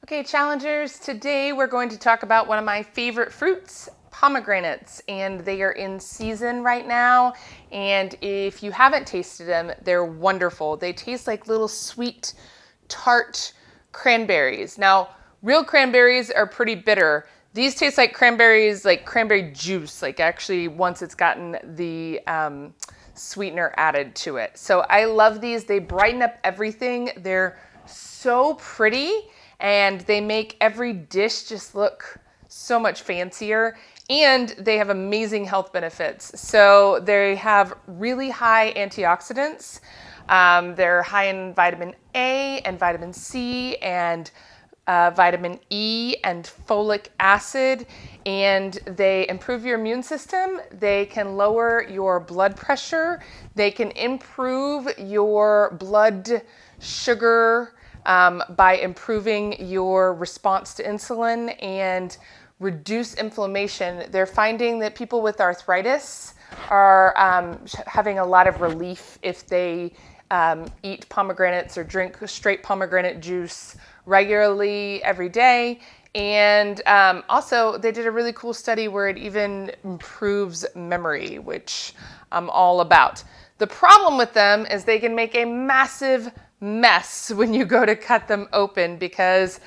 Okay, challengers, today we're going to talk about one of my favorite fruits, pomegranates, and they are in season right now. And if you haven't tasted them, they're wonderful. They taste like little sweet, tart cranberries. Now, real cranberries are pretty bitter. These taste like cranberries, like cranberry juice, like actually once it's gotten the sweetener added to it. So I love these. They brighten up everything. They're so pretty. And they make every dish just look so much fancier, and they have amazing health benefits. So they have really high antioxidants. They're high in vitamin A and vitamin C and vitamin E and folic acid, and they improve your immune system. They can lower your blood pressure. They can improve your blood sugar by improving your response to insulin and reduce inflammation. They're finding that people with arthritis are having a lot of relief if they eat pomegranates or drink straight pomegranate juice regularly every day. And also, they did a really cool study where it even improves memory, which I'm all about. The problem with them is they can make a massive mess when you go to cut them open because,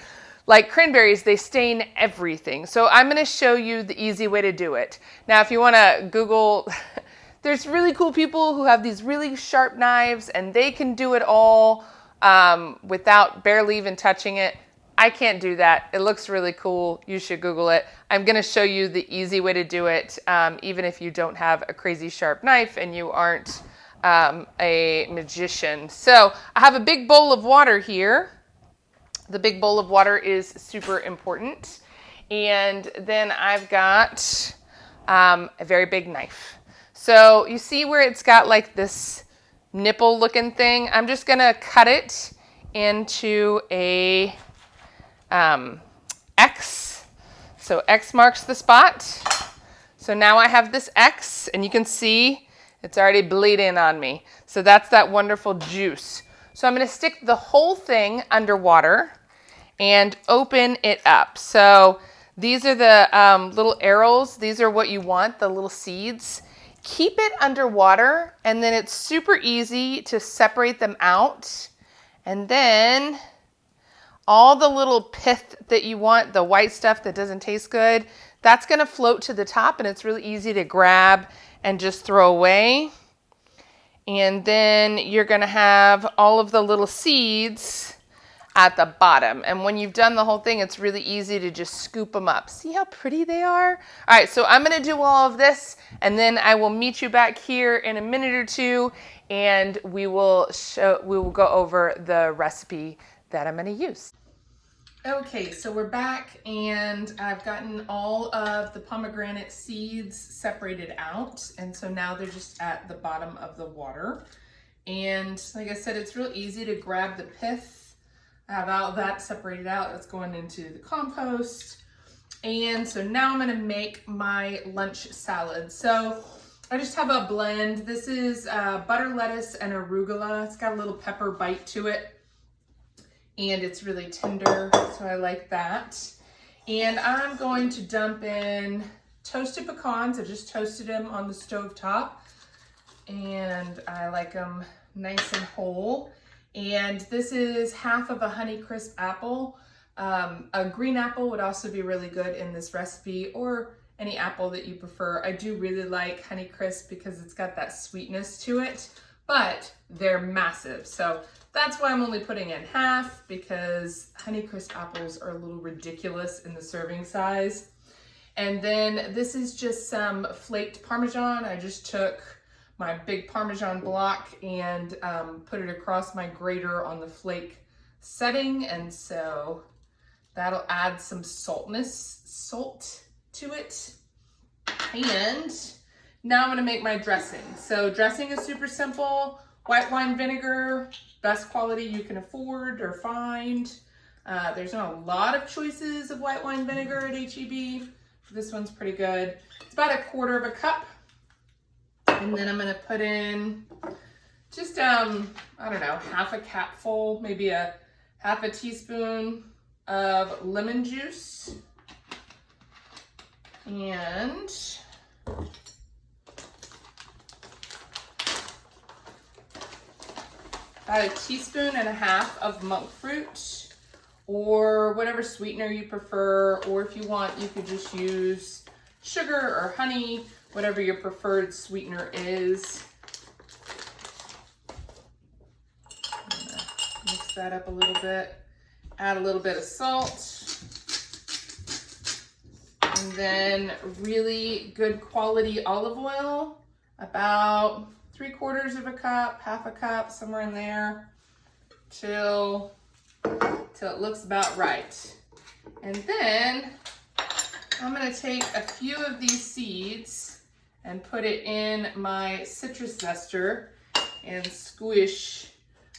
like cranberries, they stain everything. So I'm going to show you the easy way to do it. Now, if you want to Google, there's really cool people who have these really sharp knives and they can do it all without barely even touching it. I can't do that. It looks really cool. You should Google it. I'm going to show you the easy way to do it, even if you don't have a crazy sharp knife and you aren't a magician. So I have a big bowl of water here. The big bowl of water is super important. And then I've got a very big knife. So you see where it's got like this nipple looking thing? I'm just going to cut it into a X. So X marks the spot. So now I have this X, and you can see it's already bleeding on me. So that's that wonderful juice. So I'm going to stick the whole thing underwater and open it up. So these are the little arrows. These are what you want, the little seeds. Keep it underwater, and then it's super easy to separate them out. And then all the little pith that you want, the white stuff that doesn't taste good, that's going to float to the top, and it's really easy to grab and just throw away. And then you're going to have all of the little seeds at the bottom. And when you've done the whole thing, it's really easy to just scoop them up. See how pretty they are? All right, so I'm going to do all of this, and then I will meet you back here in a minute or two, and we will go over the recipe that I'm going to use. Okay, so we're back, and I've gotten all of the pomegranate seeds separated out, and so now they're just at the bottom of the water. And like I said, it's real easy to grab the pith. I have all that separated out. That's going into the compost. And so now I'm going to make my lunch salad. So I just have a blend. This is butter lettuce and arugula. It's got a little pepper bite to it, and it's really tender, so I like that. And I'm going to dump in toasted pecans. I just toasted them on the stove top, and I like them nice and whole. And this is half of a Honeycrisp apple. A green apple would also be really good in this recipe, or any apple that you prefer. I do really like Honeycrisp because it's got that sweetness to it, but they're massive. So that's why I'm only putting in half, because Honeycrisp apples are a little ridiculous in the serving size. And then this is just some flaked Parmesan. I just took my big Parmesan block and put it across my grater on the flake setting. And so that'll add some salt to it. And now I'm gonna make my dressing. So dressing is super simple. White wine vinegar, best quality you can afford or find. There's not a lot of choices of white wine vinegar at HEB. This one's pretty good. It's about 1/4 cup. And then I'm gonna put in just, I don't know, half a capful, maybe a half a teaspoon of lemon juice and about 1.5 teaspoons of monk fruit, or whatever sweetener you prefer, or if you want, you could just use sugar or honey, whatever your preferred sweetener is. Mix that up a little bit. Add a little bit of salt. And then really good quality olive oil, about 3/4 cup, 1/2 cup, somewhere in there, till it looks about right. And then I'm gonna take a few of these seeds and put it in my citrus zester and squish,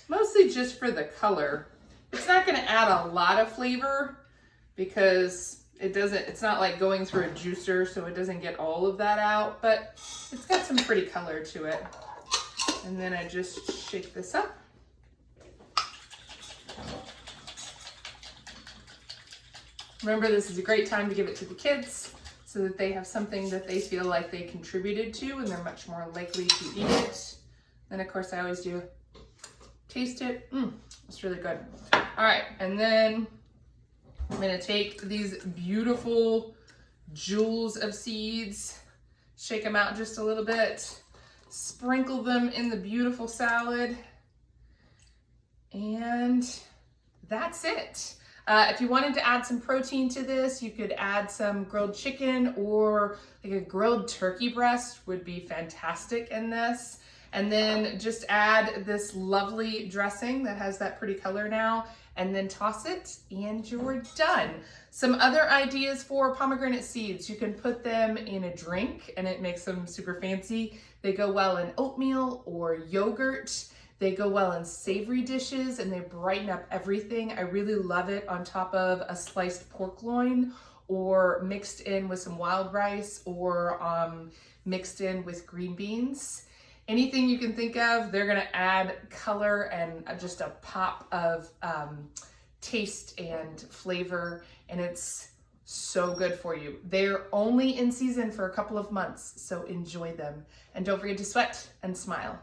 mostly just for the color. It's not gonna add a lot of flavor because it's not like going through a juicer, so it doesn't get all of that out, but it's got some pretty color to it. And then I just shake this up. Remember, this is a great time to give it to the kids so that they have something that they feel like they contributed to and they're much more likely to eat it. Then of course I always do taste it. It's really good. All right, and then I'm gonna take these beautiful jewels of seeds, shake them out just a little bit, sprinkle them in the beautiful salad, and that's it. If you wanted to add some protein to this, you could add some grilled chicken, or like a grilled turkey breast would be fantastic in this. And then just add this lovely dressing that has that pretty color now, and then toss it and you're done. Some other ideas for pomegranate seeds: you can put them in a drink and it makes them super fancy. They go well in oatmeal or yogurt. They go well in savory dishes and they brighten up everything. I really love it on top of a sliced pork loin, or mixed in with some wild rice, or mixed in with green beans. Anything you can think of, they're gonna add color and just a pop of taste and flavor, and it's so good for you. They're only in season for a couple of months, so enjoy them. And don't forget to sweat and smile.